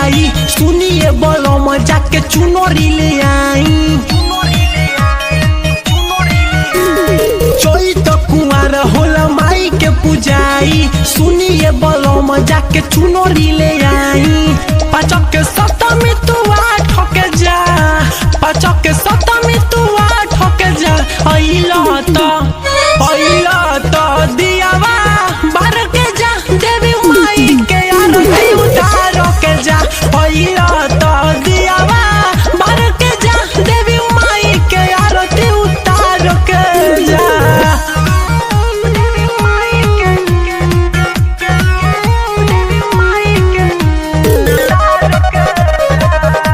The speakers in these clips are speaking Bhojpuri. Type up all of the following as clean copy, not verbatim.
पुजाई सुनिए बलम जाके चुनरी ले आई। चैत कुंवर होला माई के पुजाई सुनिए बलम जाके चुनरी ले आई। पाचक के सप्तमी तू आठ के जा, पाचक के सप्तमी तू आठ के जा। अइला तो दियावा बार के जा, देवी माई के आरती उतार के जा। अइला तो दियावा बार के जा, देवी माई के आरती उतार के जा।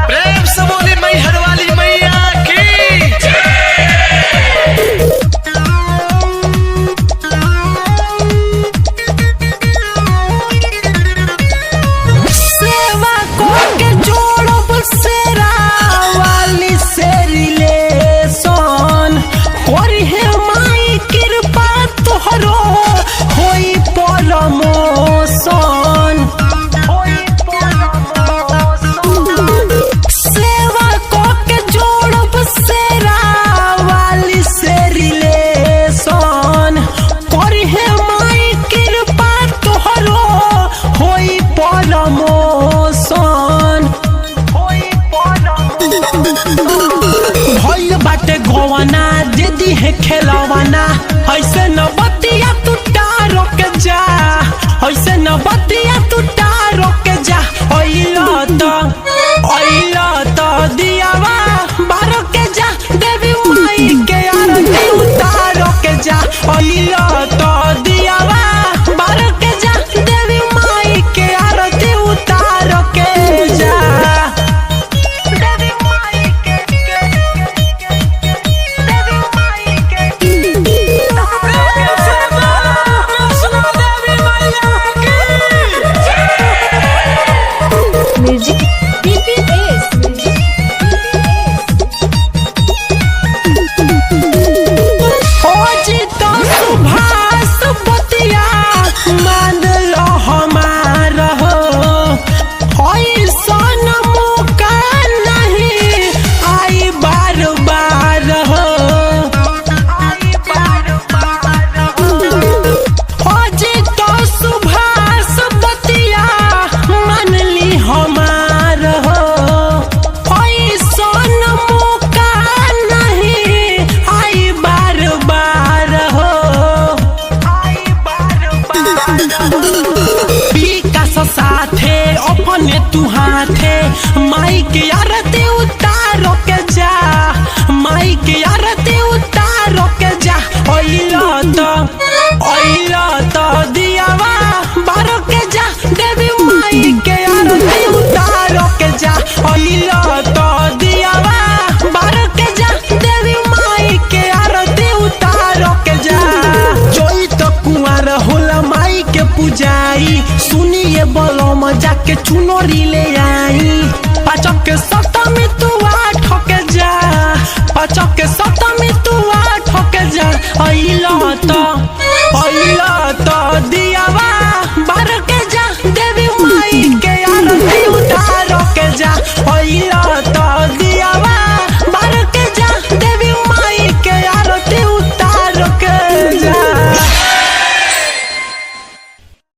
प्रेम से बोली मैहर वाली मैया की। सेवा को के जोड़ब सेरा वाली से रिलेशन करी है माई कृपा तोहरो होई प्रमोशन। सेवा को के जोड़ब सेरा वाली से रिलेशन करी है माई कृपा तोहरो होई प्रमोशन। भइल बाटे गवाना दीदी है खेलवाना, ऐसे न बतिया तू टारो के जा, ऐसे न बतिया तू टारो के जा। अइला तो दियावा बारो के जा, देवी माई के आरती उतारो के जा। अइला तो दियावा बारो के जा, देवी माई के आरती उतारो के जा। म्यूजिक BPS खोजी तो सुभाष बतिया मान लो हमार हो, ऐसन मौका नहीं आई बार बार हो। खोजी तो सुभाष बतिया मान ली हमार हो, ऐसन मौका नहीं आई बार बार हो। विकास साथे अपने तू हाथे माई के आरती उतारो के जा, माई के आरती उतारो के जा। अइला तो दियावा बारो के जा, देवी माई के आरती उतारो के जा। अइला तो दियावा बारो के जा, देवी माई के आरती उतारो के जा। चैत कुंवर होला माई के पुजाई सुनिए बलम जाके चुनरी